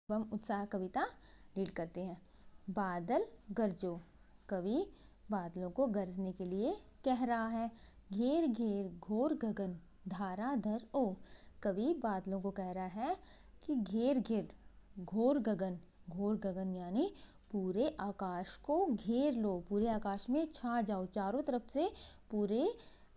हम उत्साह कविता रीड करते हैं। बादल गरजो। कवि बादलों को गरजने के लिए कह रहा है। घेर घेर घोर गगन धारा धर ओ। कवि बादलों को कह रहा है कि घेर घेर घोर गगन यानी पूरे आकाश को घेर लो, पूरे आकाश में छा जाओ, चारों तरफ से पूरे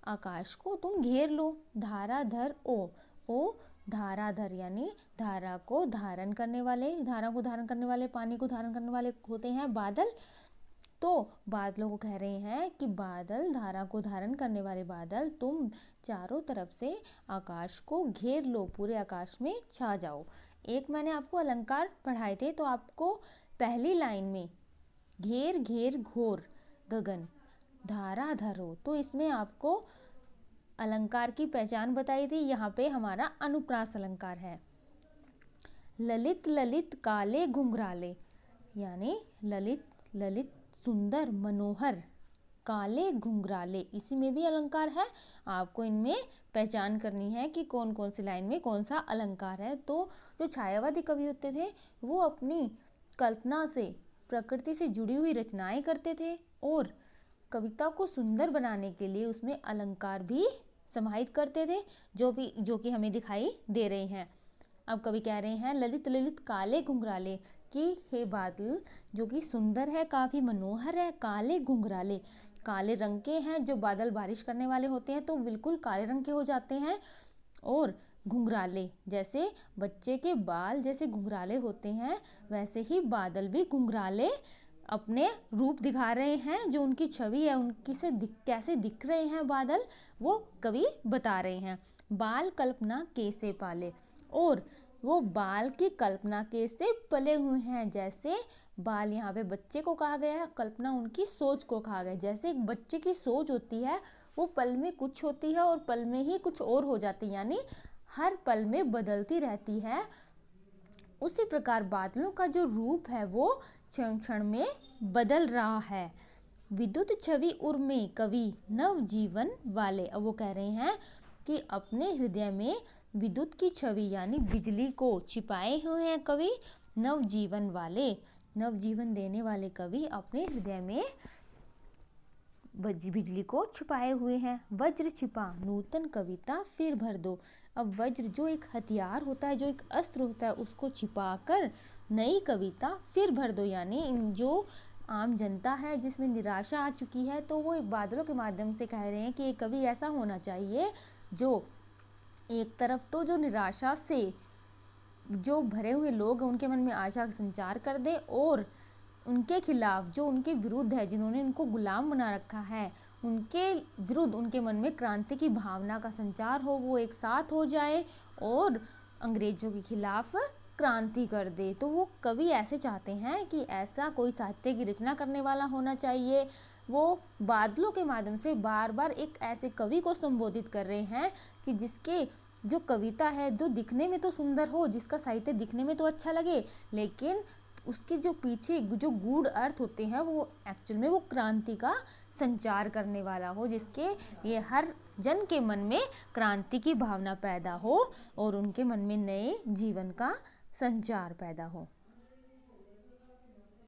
आकाश को तुम घेर लो। धारा धर ओ धाराधर यानी धारा को धारण करने वाले, धारा को धारण करने वाले, पानी को धारण करने वाले होते हैं बादल। तो बादलों को कह रहे हैं कि बादल, धारा को धारण करने वाले बादल, तुम चारों तरफ से आकाश को घेर लो, पूरे आकाश में छा जाओ। एक मैंने आपको अलंकार पढ़ाए थे, तो आपको पहली लाइन में घेर घेर घोर गगन धारा धरो, तो इसमें आपको अलंकार की पहचान बताई थी। यहाँ पे हमारा अनुप्रास अलंकार है। ललित ललित काले घुंघराले यानी ललित ललित सुंदर मनोहर, काले घुंघराले, इसी में भी अलंकार है। आपको इनमें पहचान करनी है कि कौन कौन सी लाइन में कौन सा अलंकार है। तो जो छायावादी कवि होते थे वो अपनी कल्पना से, प्रकृति से जुड़ी हुई रचनाएं करते थे और कविता को सुंदर बनाने के लिए उसमें अलंकार भी समाहित करते थे, जो कि हमें दिखाई दे रहे हैं। अब कवि कह रहे हैं ललित ललित काले घुंघराले कि हे बादल जो कि सुंदर है, काफी मनोहर है, काले घुंघराले, काले रंग के हैं। जो बादल बारिश करने वाले होते हैं तो बिल्कुल काले रंग के हो जाते हैं। और घुंघराले जैसे बच्चे के बाल जैसे घुंघराले होते हैं, वैसे ही बादल भी घुंघराले अपने रूप दिखा रहे हैं। जो उनकी छवि है, उनकी से कैसे दिख रहे हैं बादल, वो कवि बता रहे हैं। बाल कल्पना कैसे पाले, और वो बाल की कल्पना कैसे पले हुए हैं। जैसे बाल यहाँ पे बच्चे को कहा गया है, कल्पना उनकी सोच को कहा गया है। जैसे एक बच्चे की सोच होती है, वो पल में कुछ होती है और पल में ही कुछ और हो जाती है, यानी हर पल में बदलती रहती है। उसी प्रकार बादलों का जो रूप है वो क्षण क्षण में बदल रहा है। विद्युत छवि उर्मे कवि नव जीवन वाले। अब वो कह रहे हैं कि अपने हृदय में विद्युत की छवि यानी बिजली को छिपाए हुए हैं कवि नव जीवन वाले। नव जीवन देने वाले कवि अपने हृदय में बिजली को छुपाए हुए हैं। वज्र छिपा नूतन कविता फिर भर दो। अब वज्र जो एक हथियार होता है, जो एक अस्त्र होता है, उसको छिपाकर नई कविता फिर भर दो, यानी जो आम जनता है जिसमें निराशा आ चुकी है, तो वो एक बादलों के माध्यम से कह रहे हैं कि एक कवि ऐसा होना चाहिए जो एक तरफ तो जो निराशा से जो भरे हुए लोग उनके मन में आशा का संचार कर दे, और उनके खिलाफ जो उनके विरुद्ध है, जिन्होंने उनको गुलाम बना रखा है, उनके विरुद्ध उनके मन में क्रांति की भावना का संचार हो, वो एक साथ हो जाए और अंग्रेजों के खिलाफ क्रांति कर दे। तो वो कवि ऐसे चाहते हैं कि ऐसा कोई साहित्य की रचना करने वाला होना चाहिए। वो बादलों के माध्यम से बार बार एक ऐसे कवि को संबोधित कर रहे हैं कि जिसके जो कविता है जो दिखने में तो सुंदर हो, जिसका साहित्य दिखने में तो अच्छा लगे, लेकिन उसके जो पीछे जो गूढ़ अर्थ होते हैं वो एक्चुअल में वो क्रांति का संचार करने वाला हो, जिसके ये हर जन के मन में क्रांति की भावना पैदा हो और उनके मन में नए जीवन का संचार पैदा हो।